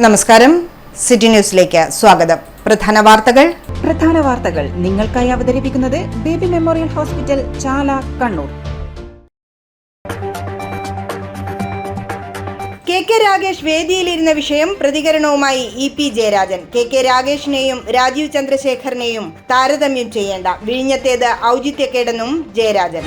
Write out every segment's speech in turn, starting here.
നമസ്കാരം, സിറ്റി ന്യൂസിലേക്ക് സ്വാഗതം. പ്രധാന വാർത്തകൾ നിങ്ങൾക്കായി അവതരിപ്പിക്കുന്നത് baby memorial hospital, Chala, Kannur. K Ragesh വേദിയിലിരുന്ന വിഷയം പ്രതികരണവുമായി ഇ.പി. ജയരാജൻ. കെ രാഗേഷിനെയും രാജീവ് ചന്ദ്രശേഖറിനെയും താരതമ്യം ചെയ്യേണ്ട, വിഴിഞ്ഞത്തേത് ഔചിത്യക്കേടെന്നും ജയരാജൻ.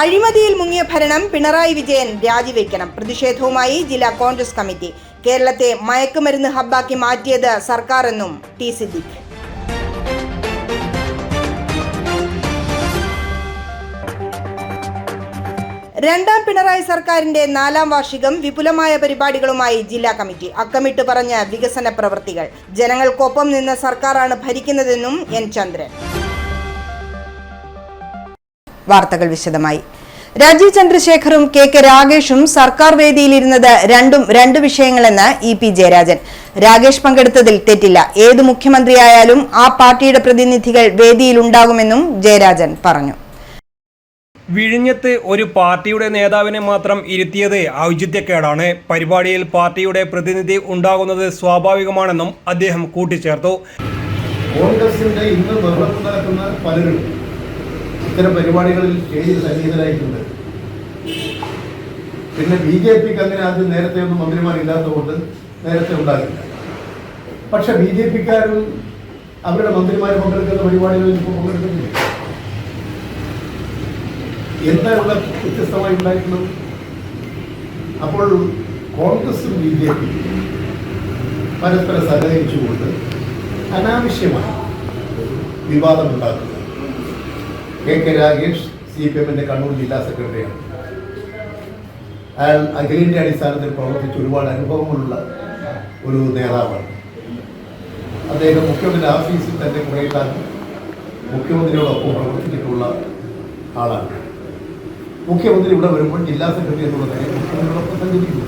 അഴിമതിയിൽ മുങ്ങിയ ഭരണം പിണറായി വിജയൻ രാജിവെക്കണം. പ്രതിഷേധവുമായി ജില്ലാ കോൺഗ്രസ് കമ്മിറ്റി. കേരളത്തെ മയക്കുമരുന്ന് ഹബ്ബാക്കി മാറ്റിയത് സർക്കാർ എന്നും ടി സിദ്ദിഖ്. രണ്ടാം പിണറായി സർക്കാരിന്റെ 4ാം വാർഷികം വിപുലമായ പരിപാടികളുമായി ജില്ലാ കമ്മിറ്റി. അക്കമിട്ട് പറഞ്ഞ വികസന പ്രവൃത്തികൾ. ജനങ്ങൾക്കൊപ്പം നിന്ന് സർക്കാരാണ് ഭരിക്കുന്നതെന്നും എൻ ചന്ദ്രൻ. വാർത്തകൾ വിശദമായി. രാജീവ് ചന്ദ്രശേഖറും കെ രാഗേഷും സർക്കാർ വേദിയിലിരുന്നത് രണ്ട് വിഷയങ്ങളെന്ന് ഇ.പി. ജയരാജൻ. രാഗേഷ് പങ്കെടുത്തതിൽ തെറ്റില്ല. ഏത് മുഖ്യമന്ത്രിയായാലും ആ പാർട്ടിയുടെ പ്രതിനിധികൾ വേദിയിലുണ്ടാകുമെന്നും ജയരാജൻ പറഞ്ഞു. വിഴിഞ്ഞത്ത് ഒരു പാർട്ടിയുടെ നേതാവിനെ മാത്രം ഇരുത്തിയത് ഔചിത്യക്കേടാണ്. പരിപാടിയിൽ പാർട്ടിയുടെ പ്രതിനിധി ഉണ്ടാകുന്നത് സ്വാഭാവികമാണെന്നും അദ്ദേഹം കൂട്ടിച്ചേർത്തു. കോൺഗ്രസിന്റെ ഇന്ന് ബഹളം നടക്കുന്ന പലരും ഇത്തരം പരിപാടികളിൽ സ്റ്റേജിൽ സന്നിഹിതരായിട്ടുണ്ട്. പിന്നെ BJPക്ക് അങ്ങനെ ആദ്യം നേരത്തെ ഒന്നും മന്ത്രിമാരില്ലാത്തതുകൊണ്ട് നേരത്തെ ഉണ്ടാകില്ല. പക്ഷെ BJPക്കാരും അവരുടെ മന്ത്രിമാർ പങ്കെടുക്കുന്ന പരിപാടികളിൽ ഇപ്പോൾ പങ്കെടുക്കുന്നില്ല. എന്താണ് വ്യത്യസ്തമായി ഉണ്ടായിട്ടുള്ളത്? അപ്പോൾ കോൺഗ്രസും BJPയും പരസ്പരം സഹകരിച്ചുകൊണ്ട് അനാവശ്യമായി വിവാദമുണ്ടാക്കുന്നു. കെ രാഗേഷ് CPM-ന്റെ കണ്ണൂർ ജില്ലാ സെക്രട്ടറിയാണ്. അയാൾ അഖിലേന്ത്യാ അടിസ്ഥാനത്തിൽ പ്രവർത്തിച്ച് ഒരുപാട് അനുഭവങ്ങളുള്ള ഒരു നേതാവാണ്. അദ്ദേഹം മുഖ്യമന്ത്രി ഓഫീസിൽ തന്നെ കുറേ കാലം മുഖ്യമന്ത്രിയോടൊപ്പം പ്രവർത്തിച്ചിട്ടുള്ള ആളാണ്. മുഖ്യമന്ത്രി ഇവിടെ വരുമ്പോൾ ജില്ലാ സെക്രട്ടറി എന്നുള്ള കാര്യം മുഖ്യമന്ത്രിയോടൊപ്പം സഞ്ചരിക്കുന്നു.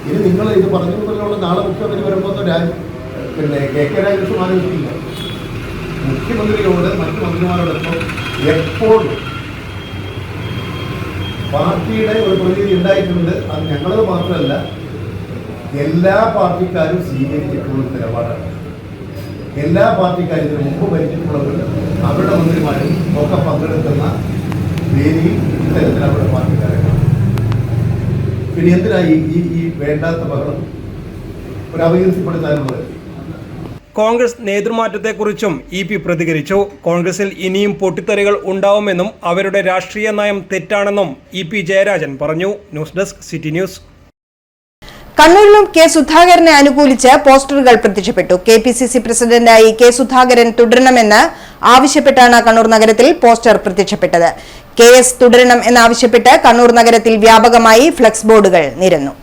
ഇനി നിങ്ങൾ ഇത് പറഞ്ഞതുപോലെയുള്ള നാളെ മുഖ്യമന്ത്രി വരുമ്പോൾ പിന്നെ കെ രാഗേഷും ആലോചിക്കില്ല. മുഖ്യമന്ത്രിയോട് മറ്റു മന്ത്രിമാരോടൊപ്പം എപ്പോഴും പാർട്ടിയുടെ ഒരു പ്രതിനിധി ഉണ്ടായിട്ടുണ്ട്. അത് ഞങ്ങളത് മാത്രമല്ല, എല്ലാ പാർട്ടിക്കാരും സ്വീകരിച്ചിട്ടുള്ള നിലപാടാണ്. എല്ലാ പാർട്ടിക്കാരും ഇതിന് മുമ്പ് ഭരിച്ചിട്ടുള്ളവർ അവരുടെ മന്ത്രിമാരും ഒക്കെ പങ്കെടുക്കുന്ന വേദിയിൽ ഇത്തരത്തിൽ അവരുടെ പാർട്ടിക്കാരെ കാണും. പിന്നെ എന്തിനായി ഈ വേണ്ടാത്ത ബഹളം ഒരു അപകീർത്തിപ്പെടുത്താനുള്ളത്? കോൺഗ്രസ് നേതൃമാറ്റത്തെക്കുറിച്ചും ഇ.പി. പ്രതികരിച്ചു. കോൺഗ്രസിൽ ഇനിയും പൊട്ടിത്തെറികൾ ഉണ്ടാവുമെന്നും അവരുടെ രാഷ്ട്രീയ നയം തെറ്റാണെന്നും ഇ.പി. ജയരാജൻ പറഞ്ഞു. News desk, city news. കണ്ണൂരിലും കെ സുധാകരനെ അനുകൂലിച്ച് പോസ്റ്ററുകൾ പ്രത്യക്ഷപ്പെട്ടു. KPCC പ്രസിഡന്റായി കെ സുധാകരൻ തുടരണമെന്ന് ആവശ്യപ്പെട്ടാണ് കണ്ണൂർ നഗരത്തിൽ പോസ്റ്റർ പ്രത്യക്ഷപ്പെട്ടത്. KS തുടരണം എന്നാവശ്യപ്പെട്ട് കണ്ണൂർ നഗരത്തിൽ വ്യാപകമായി ഫ്ലക്സ് ബോർഡുകൾ നിരന്നു.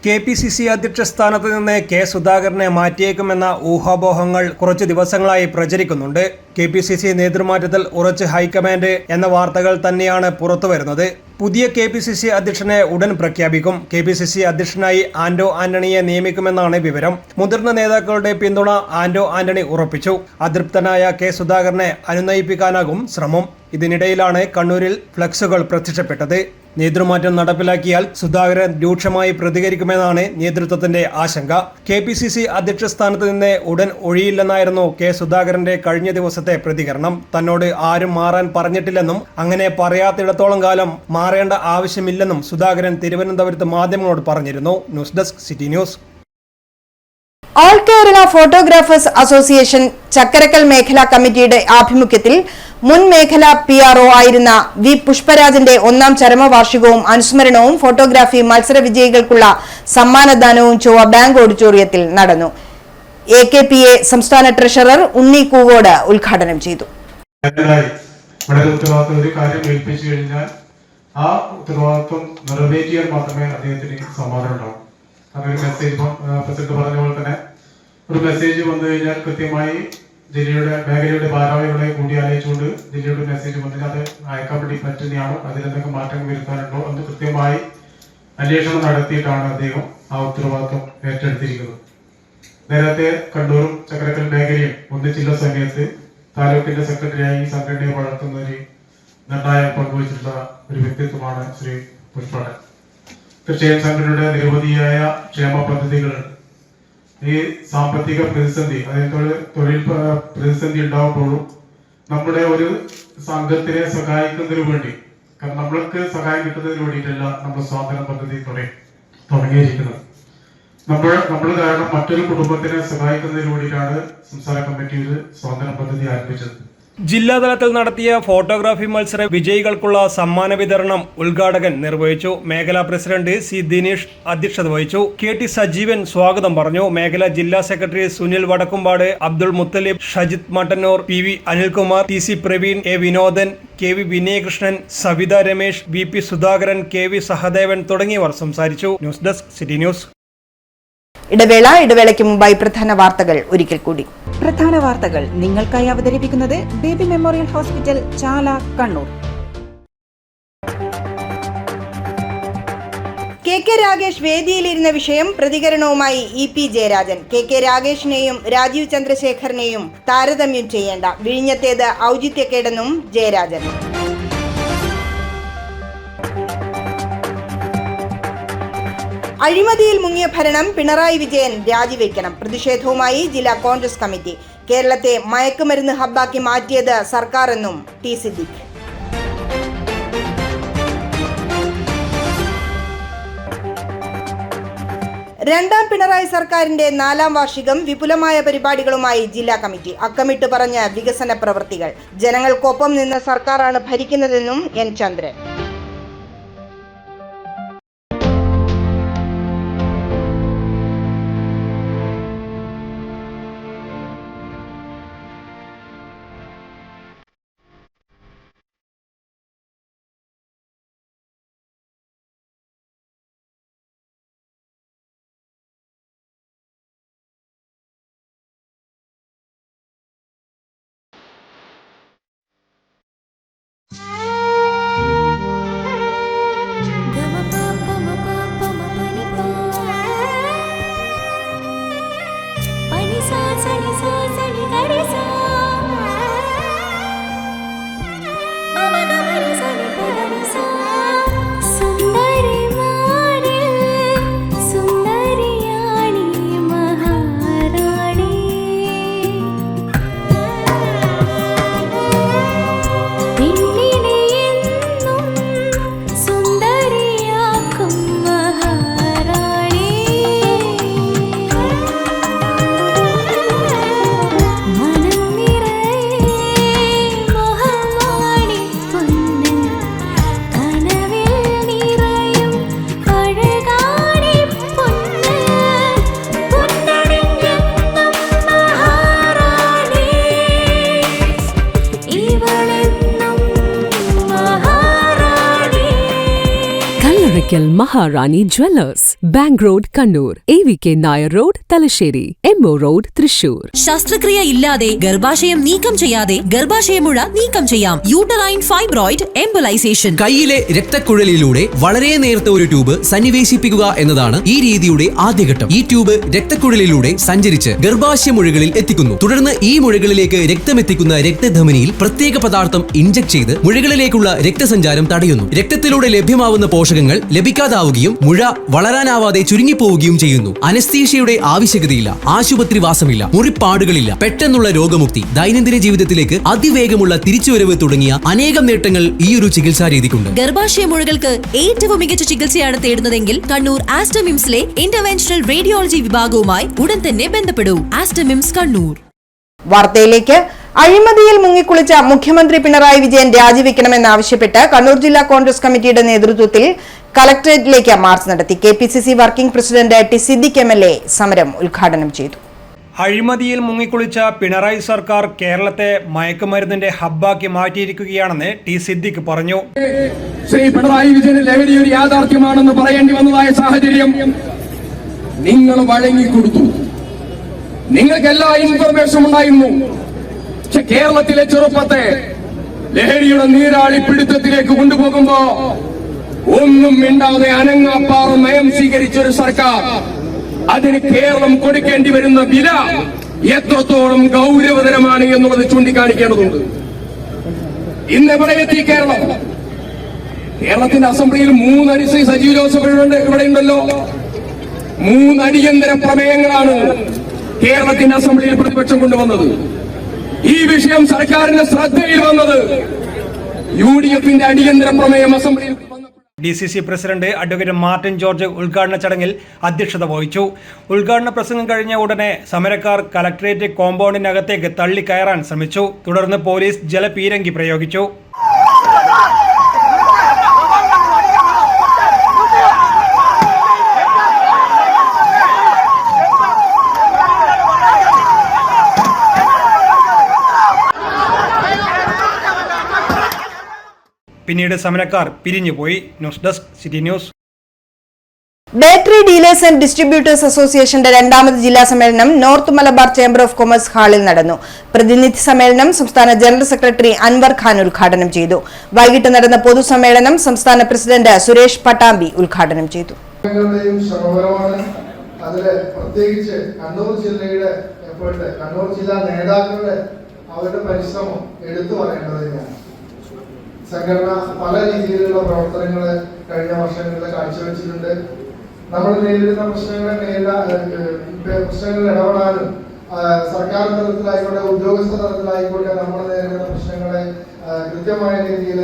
KPCC അധ്യക്ഷ സ്ഥാനത്ത് നിന്ന് കെ സുധാകരനെ മാറ്റിയേക്കുമെന്ന ഊഹാപോഹങ്ങൾ കുറച്ചു ദിവസങ്ങളായി പ്രചരിക്കുന്നുണ്ട്. KPCC നേതൃമാറ്റത്തിൽ ഉറച്ച് ഹൈക്കമാൻഡ് എന്ന വാർത്തകൾ തന്നെയാണ് പുറത്തുവരുന്നത്. പുതിയ KPCC അധ്യക്ഷനെ ഉടൻ പ്രഖ്യാപിക്കും. KPCC അധ്യക്ഷനായി ആന്റോ ആന്റണിയെ നിയമിക്കുമെന്നാണ് വിവരം. മുതിർന്ന നേതാക്കളുടെ പിന്തുണ ആന്റോ ആന്റണി ഉറപ്പിച്ചു. അതൃപ്തനായ കെ സുധാകരനെ അനുനയിപ്പിക്കാനാകും ശ്രമം. ഇതിനിടയിലാണ് കണ്ണൂരിൽ ഫ്ലക്സുകൾ പ്രത്യക്ഷപ്പെട്ടത്. നേതൃമാറ്റം നടപ്പിലാക്കിയാൽ സുധാകരൻ രൂക്ഷമായി പ്രതികരിക്കുമെന്നാണ് നേതൃത്വത്തിന്റെ ആശങ്ക. KPCC അധ്യക്ഷ സ്ഥാനത്ത് നിന്ന് ഉടൻ ഒഴിയില്ലെന്നായിരുന്നു കെ സുധാകരന്റെ കഴിഞ്ഞ ദിവസത്തെ പ്രതികരണം. തന്നോട് ആരും മാറാൻ പറഞ്ഞിട്ടില്ലെന്നും അങ്ങനെ പറയാത്തിടത്തോളം കാലം മാറേണ്ട ആവശ്യമില്ലെന്നും സുധാകരൻ തിരുവനന്തപുരത്ത് മാധ്യമങ്ങളോട് പറഞ്ഞിരുന്നു. News desk, city news. All Kerala photographers association Chakkarakkal മേഖലാ കമ്മിറ്റിയുടെ ആഭിമുഖ്യത്തിൽ മുൻ മേഖലാ PRO ആയിരുന്ന വി പുഷ്പരാജന്റെ 1ാം ചരമവാർഷികവും അനുസ്മരണവും ഫോട്ടോഗ്രാഫി മത്സര വിജയികൾക്കുള്ള സമ്മാനദാനവും ചൊവ്വ ബാങ്ക് ഓഡിറ്റോറിയത്തിൽ നടന്നു. AKPA സംസ്ഥാന ട്രഷറർ ഉണ്ണി കൂവോട് ഉദ്ഘാടനം ചെയ്തു. വളരെ ഉത്തരവാദിത്വം ഒരു കാര്യം ഏൽപ്പിച്ചു കഴിഞ്ഞാൽ ആ ഉത്തരവാദിത്വം നിറവേറ്റിയാൽ മാത്രമേ അദ്ദേഹത്തിന് സമ്മാനം ഉണ്ടാവും. അതൊരു മെസ്സേജ് പ്രസിഡന്റ് പറഞ്ഞ പോലെ തന്നെ ഒരു മെസ്സേജ് വന്നു കഴിഞ്ഞാൽ കൃത്യമായി ജില്ലയുടെ മേഖലയുടെ ഭാരവാഹികളെ കൂടി ആലോചിച്ചുകൊണ്ട് ജില്ലയുടെ മെസ്സേജ് വന്നിട്ട് അത് അയക്കാൻ വേണ്ടി പറ്റുന്നതാണോ, അതിലെന്തൊക്കെ മാറ്റങ്ങൾ വരുത്താനുണ്ടോ എന്ന് കൃത്യമായി അന്വേഷണം നടത്തിയിട്ടാണ് അദ്ദേഹം ആ ഉത്തരവാദിത്വം ഏറ്റെടുത്തിരിക്കുന്നത്. നേരത്തെ കണ്ണൂരും ചക്കരക്കൽ മേഖലയും ഒന്നിച്ചുള്ള സമയത്ത് താലൂക്കിന്റെ സെക്രട്ടറിയായി സംഘടനയെ വളർത്തുന്ന ഒരു നിർണായക പങ്കുവച്ചിട്ടുള്ള ഒരു വ്യക്തിത്വമാണ് ശ്രീ പുഷ്പയുടെ. തീർച്ചയായും സംഘടനയുടെ നിരവധിയായ ക്ഷേമ പദ്ധതികളുണ്ട്. ഈ സാമ്പത്തിക പ്രതിസന്ധി, അതായത് തൊഴിൽ പ്രതിസന്ധി ഉണ്ടാകുമ്പോഴും നമ്മുടെ ഒരു സംഘത്തിനെ സഹായിക്കുന്നതിന് വേണ്ടി, കാരണം നമ്മൾക്ക് സഹായം കിട്ടുന്നതിന് വേണ്ടിയിട്ടല്ല നമ്മൾ സ്വാതന്ത്ര്യ പദ്ധതി തുടങ്ങിയിരിക്കുന്നത്. നമ്മൾ കാരണം മറ്റൊരു കുടുംബത്തിനെ സഹായിക്കുന്നതിന് വേണ്ടിയിട്ടാണ് സംസ്ഥാന കമ്മിറ്റി ഒരു സ്വാതന്ത്ര്യ പദ്ധതി ആരംഭിച്ചത്. ജില്ലാതലത്തിൽ നടത്തിയ ഫോട്ടോഗ്രാഫി മത്സര വിജയികൾക്കുള്ള സമ്മാന വിതരണം ഉദ്ഘാടകൻ നിർവഹിച്ചു. മേഖലാ പ്രസിഡന്റ് സി ദിനേഷ് അധ്യക്ഷത വഹിച്ചു. കെ ടി സജീവൻ സ്വാഗതം പറഞ്ഞു. മേഖലാ ജില്ലാ secretary Sunil Vadakkumpad, Abdul Muthalib, Shajith Mattannur, P V Anilkumar, T C Praveen, A Vinodan, K V Vinayakrishnan, Savitha Ramesh, V P Sudhakaran, K V Sahadevan തുടങ്ങിയവർ സംസാരിച്ചു. News desk city news. ഇടവേളയ്ക്ക് മുമ്പായി പ്രധാന വാർത്തകൾ ഒരിക്കൽ കൂടി. പ്രധാന വാർത്തകൾ നിങ്ങൾക്കായി അവതരിപ്പിക്കുന്നത് baby memorial hospital Chala, Kannur. K K Ragesh വേദിയിലിരുന്ന വിഷയം പ്രതികരണവുമായി E P Jayarajan. K K രാഗേഷിനെയും രാജീവ് ചന്ദ്രശേഖറിനെയും താരതമ്യം ചെയ്യേണ്ട, വിഴിഞ്ഞത്തേത് ഔചിത്യക്കേടെന്നും ജയരാജൻ. അഴിമതിയിൽ മുങ്ങിയ ഭരണം പിണറായി വിജയൻ രാജിവെക്കണം. പ്രതിഷേധവുമായി ജില്ലാ കോൺഗ്രസ് കമ്മിറ്റി. കേരളത്തെ മയക്കുമരുന്ന് ഹബ്ബാക്കി മാറ്റിയത് സർക്കാർ എന്നും ടി സിദ്ദിഖ്. രണ്ടാം പിണറായി സർക്കാരിന്റെ 4ാം വാർഷികം വിപുലമായ പരിപാടികളുമായി ജില്ലാ കമ്മിറ്റി. അക്കമിട്ട് പറഞ്ഞ വികസന പ്രവൃത്തികൾ. ജനങ്ങൾക്കൊപ്പം നിന്ന് സർക്കാരാണ് ഭരിക്കുന്നതെന്നും എൻ ചന്ദ്രൻ. Maharani Jewellers, Bank Road, Kannur, AVK Nair Road, Talasheri, MO Road, Thrissur. ശസ്ത്രക്രിയ ഇല്ലാതെ ഗർഭാശയം നീക്കം ചെയ്യാതെ ഗർഭാശയമുഴ നീക്കം ചെയ്യാം. Uterine fibroid embolisation. കൈയിലെ രക്തക്കുഴലിലൂടെ വളരെ നേർത്ത ഒരു ട്യൂബ് സന്നിവേശിപ്പിക്കുക എന്നതാണ് ഈ രീതിയുടെ ആദ്യഘട്ടം. ഈ ട്യൂബ് രക്തക്കുഴലിലൂടെ സഞ്ചരിച്ച് ഗർഭാശയമുഴകളിൽ എത്തിക്കുന്നു. തുടർന്ന് ഈ മുഴകളിലേക്ക് രക്തമെത്തിക്കുന്ന രക്തധമനിയിൽ പ്രത്യേക പദാർത്ഥം ഇൻജക്ട് ചെയ്ത് മുഴകളിലേക്കുള്ള രക്തസഞ്ചാരം തടയുന്നു. രക്തത്തിലൂടെ ലഭ്യമാവുന്ന പോഷകങ്ങൾ ലഭിക്കാതാവുകയും മുഴ വളരാനാവാതെ ചുരുങ്ങിപ്പോവുകയും ചെയ്യുന്നു. അനസ്തീഷ്യയുടെ ആവശ്യകതയില്ല, ആശുപത്രിവാസമില്ല, മുറിപ്പാടുകളില്ല, പെട്ടെന്നുള്ള രോഗമുക്തി, ദൈനംദിന ജീവിതത്തിലേക്ക് അതിവേഗമുള്ള തിരിച്ചുവരവ് തുടങ്ങിയ അനേകം നേട്ടങ്ങൾ ഈ ഒരു ചികിത്സാ രീതിക്കുണ്ട്. ഗർഭാശയ മുഴകൾക്ക് ഏറ്റവും മികച്ച ചികിത്സയാണ് തേടുന്നതെങ്കിൽ കണ്ണൂർ ആസ്റ്റമിംസിലെ ഇന്റർവെൻഷണൽ റേഡിയോളജി വിഭാഗവുമായി ഉടൻ തന്നെ ബന്ധപ്പെടൂ. ആസ്റ്റമിംസ് കണ്ണൂർ. വാർത്തയിലേക്ക്. അഴിമതിയിൽ മുങ്ങിക്കുളിച്ച മുഖ്യമന്ത്രി പിണറായി വിജയൻ രാജിവെക്കണമെന്നാവശ്യപ്പെട്ട് കണ്ണൂർ ജില്ലാ കോൺഗ്രസ് കമ്മിറ്റിയുടെ നേതൃത്വത്തിൽ കളക്ടറേറ്റിലേക്ക് മാർച്ച് നടത്തി. KPCC working president T Siddique MLA സമരം ഉദ്ഘാടനം ചെയ്തു. അഴിമതിയിൽ മുങ്ങിക്കുളിച്ച പിണറായി സർക്കാർ കേരളത്തെ മയക്കുമരുന്നിന്റെ ഹബ്ബാക്കി മാറ്റിയിരിക്കുകയാണെന്ന് ടി സിദ്ദിഖ് പറഞ്ഞു. ശ്രീ പിണറായി വിജയന് ലഹരി ഒരു യാഥാർത്ഥ്യമാണെന്ന് പറയേണ്ടി വന്നതായ സാഹചര്യം നിങ്ങൾ വഴങ്ങിക്കൊടുത്തു. നിങ്ങൾക്ക് എല്ലാ ഇൻഫർമേഷനും ഉണ്ടായിരുന്നു. പക്ഷെ കേരളത്തിലെ ചെറുപ്പത്തെ ലഹരിയുടെ നീരാളി പിടുത്തത്തിലേക്ക് കൊണ്ടുപോകുമ്പോ ഒന്നും മിണ്ടാതെ അനങ്ങാപ്പാറ നയം സ്വീകരിച്ച ഒരു സർക്കാർ, അതിന് കേരളം കൊടുക്കേണ്ടി വരുന്ന വില എത്രത്തോളം ഗൗരവതരമാണ് എന്നുള്ളത് ചൂണ്ടിക്കാണിക്കേണ്ടതുണ്ട്. ഇന്ന് എവിടെ എത്തി കേരളം? കേരളത്തിന്റെ അസംബ്ലിയിൽ 3 അടി ശ്രീ സജീവ് ജോസഫ് ഇവിടെ ഉണ്ടല്ലോ. 3 അടിയന്തര പ്രമേയങ്ങളാണ് കേരളത്തിന്റെ അസംബ്ലിയിൽ പ്രതിപക്ഷം കൊണ്ടുവന്നത്. ഈ വിഷയം സർക്കാരിന്റെ ശ്രദ്ധയിൽ വന്നത് UDFന്റെ അടിയന്തര പ്രമേയം അസംബ്ലിയിൽ DCC president advocate Martin George ഉദ്ഘാടന ചടങ്ങിൽ അധ്യക്ഷത വഹിച്ചു. ഉദ്ഘാടന പ്രസംഗം കഴിഞ്ഞ ഉടനെ സമരക്കാർ കലക്ട്രേറ്റ് കോമ്പൗണ്ടിനകത്തേക്ക് തള്ളിക്കയറാൻ ശ്രമിച്ചു. തുടർന്ന് പോലീസ് ജലപീരങ്കി പ്രയോഗിച്ചു. പിന്നീട് സമരക്കാർ പിരിഞ്ഞുപോയി. News desk city news. Battery dealers and distributors അസോസിയേഷന്റെ 2ാമത് ജില്ലാ സമ്മേളനം north Malabar chamber of commerce ഹാളിൽ നടന്നു. പ്രതിനിധി സമ്മേളനം സംസ്ഥാന ജനറൽ സെക്രട്ടറി അൻവർ ഖാൻ ഉദ്ഘാടനം ചെയ്തു. വൈകിട്ട് നടന്ന പൊതുസമ്മേളനം സംസ്ഥാന പ്രസിഡന്റ് സുരേഷ് പട്ടാമ്പി ഉദ്ഘാടനം ചെയ്തു. പ്രത്യേകിച്ച് കണ്ണൂർ ജില്ലയുടെ കണ്ണൂർ ജില്ലാ നേതാക്കളുടെ അവരുടെ പരിശ്രമം എടുത്തു പറയേണ്ടതാണ്. സംഘടന പല രീതിയിലുള്ള പ്രവർത്തനങ്ങൾ കഴിഞ്ഞ വർഷങ്ങളിൽ കാഴ്ചവെച്ചിട്ടുണ്ട്. നമ്മൾ നേരിടുന്ന പ്രശ്നങ്ങളിൽ ഇടപെടാനും സർക്കാർ തലത്തിലായിക്കോട്ടെ ഉദ്യോഗസ്ഥ തലത്തിലായിക്കോട്ടെ നമ്മൾ നേരിടുന്ന പ്രശ്നങ്ങളെ കൃത്യമായ രീതിയിൽ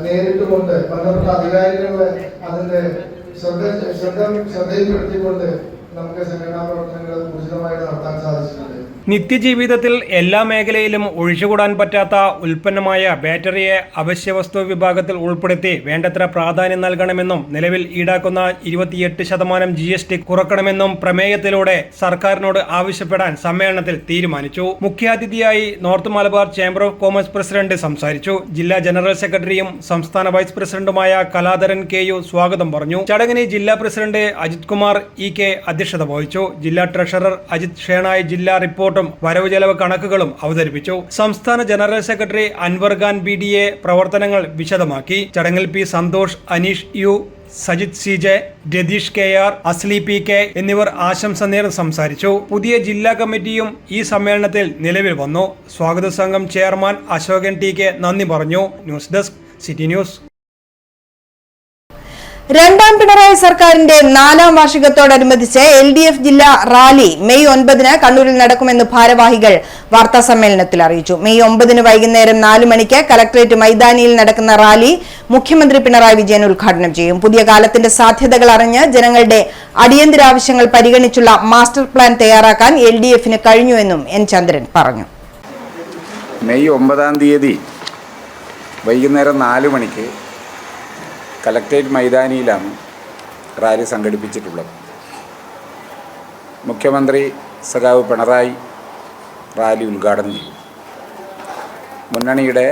നേരിട്ടുകൊണ്ട് ബന്ധപ്പെട്ട അധികാരികളെ അതിന്റെ ശ്രദ്ധയിൽപ്പെടുത്തിക്കൊണ്ട് നമുക്ക് സംഘടനാ പ്രവർത്തനങ്ങൾ ഊർജിതമായി നടത്താൻ സാധിച്ചിട്ടുണ്ട്. നിത്യജീവിതത്തിൽ എല്ലാ മേഖലയിലും ഒഴിച്ചുകൂടാൻ പറ്റാത്ത ഉൽപ്പന്നമായ ബാറ്ററിയെ അവശ്യവസ്തു വിഭാഗത്തിൽ ഉൾപ്പെടുത്തി വേണ്ടത്ര പ്രാധാന്യം നൽകണമെന്നും നിലവിൽ ഈടാക്കുന്ന 28% GST കുറക്കണമെന്നും പ്രമേയത്തിലൂടെ സർക്കാരിനോട് ആവശ്യപ്പെടാൻ സമ്മേളനത്തിൽ തീരുമാനിച്ചു. മുഖ്യാതിഥിയായി north Malabar chamber of commerce president സംസാരിച്ചു. ജില്ലാ ജനറൽ സെക്രട്ടറിയും സംസ്ഥാന വൈസ് പ്രസിഡന്റുമായ കലാധരൻ KU സ്വാഗതം പറഞ്ഞു. ചടങ്ങിന് ജില്ലാ പ്രസിഡന്റ് അജിത് കുമാർ EK അധ്യക്ഷത വഹിച്ചു. ജില്ലാ ട്രഷറർ അജിത് ഷേണായി ജില്ലാ റിപ്പോർട്ടും വരവ് ചെലവ് കണക്കുകളും അവതരിപ്പിച്ചു. സംസ്ഥാന general secretary Anwar Khan BDA പ്രവർത്തനങ്ങൾ വിശദമാക്കി. ചടങ്ങിൽ P Santhosh, Aneesh U, Sajith CJ, Ratheesh KR, അസ്ലി PK എന്നിവർ ആശംസ നേർന്ന് സംസാരിച്ചു. പുതിയ ജില്ലാ കമ്മിറ്റിയും ഈ സമ്മേളനത്തിൽ നിലവിൽ വന്നു. സ്വാഗത സംഘം ചെയർമാൻ അശോകൻ TK നന്ദി പറഞ്ഞു. News desk city news. 2ാം Pinarayi സർക്കാരിന്റെ 4ാം വാർഷികത്തോടനുബന്ധിച്ച് LDF ജില്ലാ റാലി മെയ് 9 കണ്ണൂരിൽ നടക്കുമെന്ന് ഭാരവാഹികൾ വാർത്താ സമ്മേളനത്തിൽ അറിയിച്ചു. മെയ് 9 വൈകുന്നേരം 4 മണിക്ക് കലക്ട്രേറ്റ് മൈതാനിയിൽ നടക്കുന്ന റാലി മുഖ്യമന്ത്രി പിണറായി വിജയൻ ഉദ്ഘാടനം ചെയ്യും. പുതിയ കാലത്തിന്റെ സാധ്യതകൾ അറിഞ്ഞ് ജനങ്ങളുടെ അടിയന്തര ആവശ്യങ്ങൾ പരിഗണിച്ചുള്ള മാസ്റ്റർ പ്ലാൻ തയ്യാറാക്കാൻ LDFന് കഴിഞ്ഞുവെന്നും N ചന്ദ്രൻ പറഞ്ഞു. മെയ് 9 വൈകുന്നേരം 4 മണിക്ക് കലക്ട്രേറ്റ് മൈതാനിയിലാണ് റാലി സംഘടിപ്പിച്ചിട്ടുള്ളത്. മുഖ്യമന്ത്രി സഖാവ് പിണറായി റാലി ഉദ്ഘാടനം ചെയ്യും. മുന്നണിയുടെ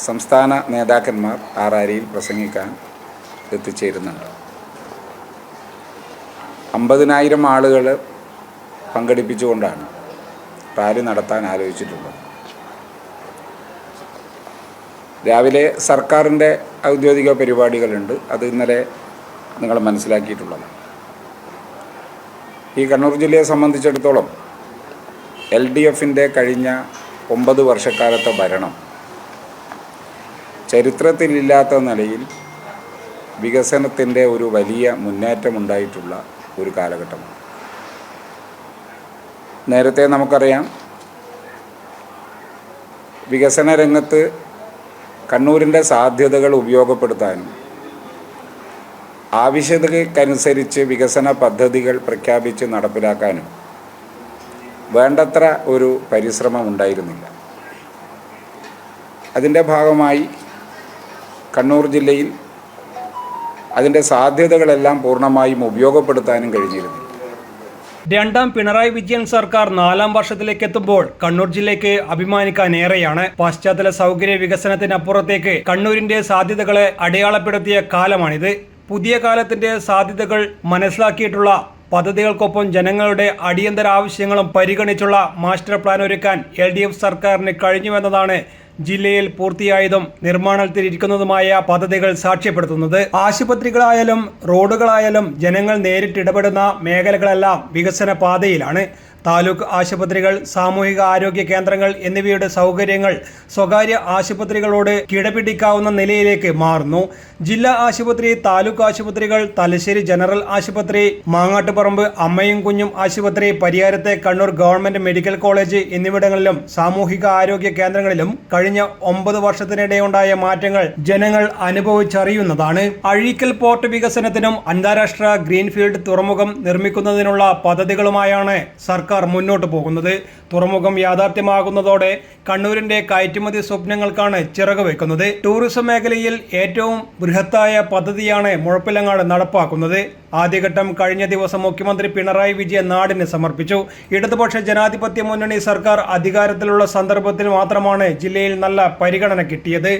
സംസ്ഥാന നേതാക്കന്മാർ ആ റാലിയിൽ പ്രസംഗിക്കാൻ എത്തിച്ചേരുന്നുണ്ട്. 50,000 ആളുകൾ പങ്കെടുപ്പിച്ചുകൊണ്ടാണ് റാലി നടത്താൻ ആലോചിച്ചിട്ടുള്ളത്. രാവിലെ സർക്കാരിൻ്റെ ഔദ്യോഗിക പരിപാടികളുണ്ട്. അത് ഇന്നലെ നിങ്ങൾ മനസ്സിലാക്കിയിട്ടുള്ളതാണ്. ഈ കണ്ണൂർ ജില്ലയെ സംബന്ധിച്ചിടത്തോളം LDFൻ്റെ കഴിഞ്ഞ 9 വർഷക്കാലത്തെ ഭരണം ചരിത്രത്തിലില്ലാത്ത നിലയിൽ വികസനത്തിൻ്റെ ഒരു വലിയ മുന്നേറ്റമുണ്ടായിട്ടുള്ള ഒരു കാലഘട്ടമാണ്. നേരത്തെ നമുക്കറിയാം, വികസന രംഗത്ത് കണ്ണൂരിൻ്റെ സാധ്യതകൾ ഉപയോഗപ്പെടുത്താനും ആവശ്യകതയ്ക്കനുസരിച്ച് വികസന പദ്ധതികൾ പ്രഖ്യാപിച്ച് നടപ്പിലാക്കാനും വേണ്ടത്ര ഒരു പരിശ്രമം ഉണ്ടായിരുന്നില്ല. അതിൻ്റെ ഭാഗമായി കണ്ണൂർ ജില്ലയിൽ അതിൻ്റെ സാധ്യതകളെല്ലാം പൂർണ്ണമായും ഉപയോഗപ്പെടുത്താനും കഴിഞ്ഞിരുന്നില്ല. 2ാം പിണറായി വിജയൻ സർക്കാർ 4ാം വർഷത്തിലേക്ക് എത്തുമ്പോൾ കണ്ണൂർ ജില്ലയ്ക്ക് അഭിമാനിക്കാനേറെയാണ്. പാശ്ചാത്തല സൗകര്യ വികസനത്തിനപ്പുറത്തേക്ക് കണ്ണൂരിന്റെ സാധ്യതകളെ അടയാളപ്പെടുത്തിയ കാലമാണിത്. പുതിയ കാലത്തിന്റെ സാധ്യതകൾ മനസ്സിലാക്കിയിട്ടുള്ള പദ്ധതികൾക്കൊപ്പം ജനങ്ങളുടെ അടിയന്തര ആവശ്യങ്ങളും പരിഗണിച്ചുള്ള മാസ്റ്റർ പ്ലാൻ ഒരുക്കാൻ LDF സർക്കാരിന് കഴിഞ്ഞുവെന്നതാണ് ജില്ലയിൽ പൂർത്തിയായതും നിർമ്മാണത്തിലിരിക്കുന്നതുമായ പദ്ധതികൾ സാക്ഷ്യപ്പെടുത്തുന്നത്. ആശുപത്രികളായാലും റോഡുകളായാലും ജനങ്ങൾ നേരിട്ടിടപെടുന്ന മേഖലകളെല്ലാം വികസന പാതയിലാണ്. താലൂക്ക് ആശുപത്രികൾ, സാമൂഹിക ആരോഗ്യ കേന്ദ്രങ്ങൾ എന്നിവയുടെ സൗകര്യങ്ങൾ സ്വകാര്യ ആശുപത്രികളോട് കിടപിടിക്കാവുന്ന നിലയിലേക്ക് മാറുന്നു. ജില്ലാ ആശുപത്രി, താലൂക്ക് ആശുപത്രികൾ, തലശ്ശേരി ജനറൽ ആശുപത്രി, മാങ്ങാട്ടുപറമ്പ് അമ്മയും കുഞ്ഞും ആശുപത്രി, പരിയാരത്തെ കണ്ണൂർ ഗവൺമെന്റ് മെഡിക്കൽ കോളേജ് എന്നിവിടങ്ങളിലും സാമൂഹിക ആരോഗ്യ കേന്ദ്രങ്ങളിലും കഴിഞ്ഞ 9 വർഷത്തിനിടെയുണ്ടായ മാറ്റങ്ങൾ ജനങ്ങൾ അനുഭവിച്ചറിയുന്നതാണ്. അഴീക്കൽ പോർട്ട് വികസനത്തിനും അന്താരാഷ്ട്ര ഗ്രീൻഫീൽഡ് തുറമുഖം നിർമ്മിക്കുന്നതിനുള്ള പദ്ധതികളുമായാണ് സർക്കാർ മുന്നോട്ട് പോകുന്നത്. തുറമുഖം യാഥാർത്ഥ്യമാകുന്നതോടെ കണ്ണൂരിന്റെ കയറ്റുമതി സ്വപ്നങ്ങൾക്കാണ് ചിറക് വെക്കുന്നത്. ടൂറിസം മേഖലയിൽ ഏറ്റവും ബൃഹത്തായ പദ്ധതിയാണ് മുഴപ്പിലങ്ങാട് നടപ്പാക്കുന്നത്. ആദ്യഘട്ടം കഴിഞ്ഞ ദിവസം മുഖ്യമന്ത്രി പിണറായി വിജയൻ നാടിന് സമർപ്പിച്ചു. ഇടതുപക്ഷ ജനാധിപത്യ മുന്നണി സർക്കാർ അധികാരത്തിലുള്ള സന്ദർഭത്തിൽ മാത്രമാണ് ജില്ലയിൽ നല്ല പരിഗണന കിട്ടിയത്.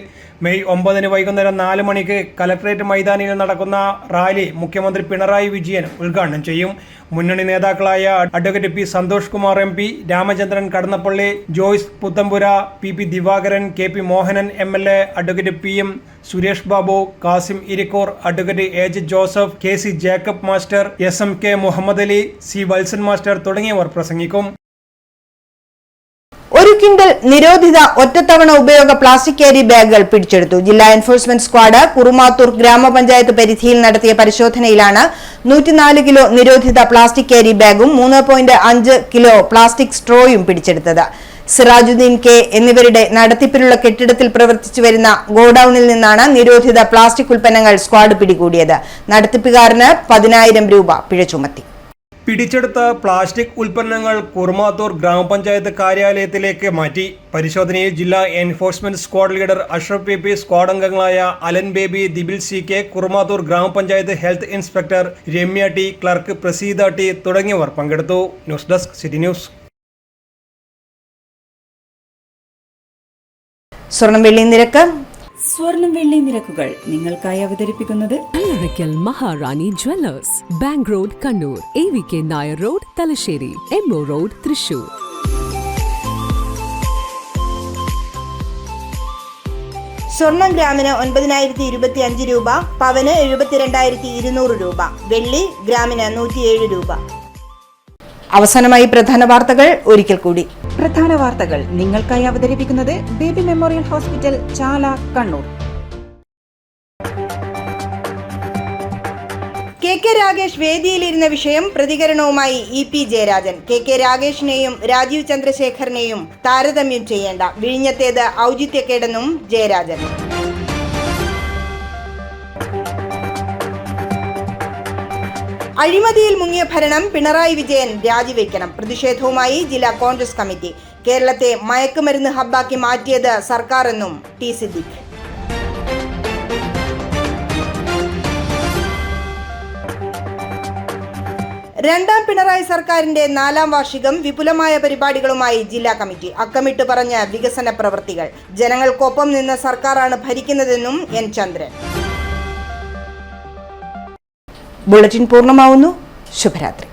മെയ് 9 വൈകുന്നേരം 4 മണിക്ക് കലക്ട്രേറ്റ് മൈതാനിയിൽ നടക്കുന്ന റാലി മുഖ്യമന്ത്രി പിണറായി വിജയൻ ഉദ്ഘാടനം ചെയ്യും. മുന്നണി നേതാക്കളായ advocate P Santhosh Kumar MP, Ramachandran Kadannappally, Joyce Puthampura, PP Divakaran, KP Mohanan MLA, advocate PM Suresh Babu, Kasim Irikkur, advocate AJ Joseph, KC Jacob master, SMK Muhammad Ali, C Valsan master തുടങ്ങിയവർ പ്രസംഗിക്കും. 1 ക്വിന്റൽ നിരോധിത ഒറ്റത്തവണ ഉപയോഗ പ്ലാസ്റ്റിക് ക്യാരി ബാഗുകൾ പിടിച്ചെടുത്തു. ജില്ലാ എൻഫോഴ്സ്മെന്റ് സ്ക്വാഡ് കുറുമാത്തൂർ ഗ്രാമപഞ്ചായത്ത് പരിധിയിൽ നടത്തിയ പരിശോധനയിലാണ് 104 കിലോ നിരോധിത പ്ലാസ്റ്റിക് ക്യാരി ബാഗും 3.5 കിലോ പ്ലാസ്റ്റിക് സ്ട്രോയും പിടിച്ചെടുത്തത്. സിറാജുദ്ദീൻ K എന്നിവരുടെ നടത്തിപ്പിലുള്ള കെട്ടിടത്തിൽ പ്രവർത്തിച്ചു വരുന്ന ഗോഡൌണിൽ നിന്നാണ് നിരോധിത പ്ലാസ്റ്റിക് ഉൽപ്പന്നങ്ങൾ സ്ക്വാഡ് പിടികൂടിയത്. നടത്തിപ്പുകാരന് 10,000 രൂപ പിഴ ചുമത്തി. പിടിച്ചെടുത്ത പ്ലാസ്റ്റിക് ഉൽപ്പന്നങ്ങൾ കുറുമാത്തൂർ ഗ്രാമപഞ്ചായത്ത് കാര്യാലയത്തിലേക്ക് മാറ്റി. പരിശോധനയിൽ ജില്ലാ enforcement squad leader Ashraf PP, squad അംഗങ്ങളായ അലൻ ബേബി, ദിബിൽ CK, കുറുമാത്തൂർ ഗ്രാമപഞ്ചായത്ത് health inspector Ramya T, clerk Praseetha T തുടങ്ങിയവർ പങ്കെടുത്തു. News desk city news. സ്വർണം വെള്ളി നിരക്കുകൾ നിങ്ങൾക്കായി അവതരിപ്പിക്കുന്നത് Allarakkal Maharani jewellers, bank road Kannur, AVK Nair road Thalassery, MO road Thrissur. സ്വർണം ഗ്രാമിന് 9,025 രൂപ, പവന് 72,200 രൂപ, വെള്ളി ഗ്രാമിന് 107 രൂപ. അവസാനമായി പ്രധാന വാർത്തകൾ ഒരിക്കൽ കൂടി. പ്രധാന വാർത്തകൾ നിങ്ങൾക്കായി അവതരിപ്പിക്കുന്നത് baby memorial hospital, Chala, Kannur. KK Ragesh വേദിയിലിരുന്ന വിഷയം പ്രതികരണവുമായി EP ജയരാജൻ. KK രാഗേഷിനെയും രാജീവ് ചന്ദ്രശേഖറിനെയും താരതമ്യം ചെയ്യേണ്ട, വിഴിഞ്ഞത്തേത് ഔചിത്യക്കേടെന്നും ജയരാജൻ. അഴിമതിയിൽ മുങ്ങിയ ഭരണം പിണറായി വിജയൻ രാജിവെക്കണം. പ്രതിഷേധവുമായി ജില്ലാ കോൺഗ്രസ് കമ്മിറ്റി. കേരളത്തെ മയക്കുമരുന്ന് ഹബ്ബാക്കി മാറ്റിയത് സർക്കാരെന്നും T സിദ്ദിഖ്. രണ്ടാം പിണറായി സർക്കാരിന്റെ 4ാം വാർഷികം വിപുലമായ പരിപാടികളുമായി ജില്ലാ കമ്മിറ്റി. അക്കമിട്ട് പറഞ്ഞ വികസന പ്രവൃത്തികൾ. ജനങ്ങൾക്കൊപ്പം നിന്ന സർക്കാരാണ് ഭരിക്കുന്നതെന്നും N ചന്ദ്രൻ. ബുള്ളറ്റിൻ പൂർണ്ണമാവുന്നു. ശുഭരാത്രി.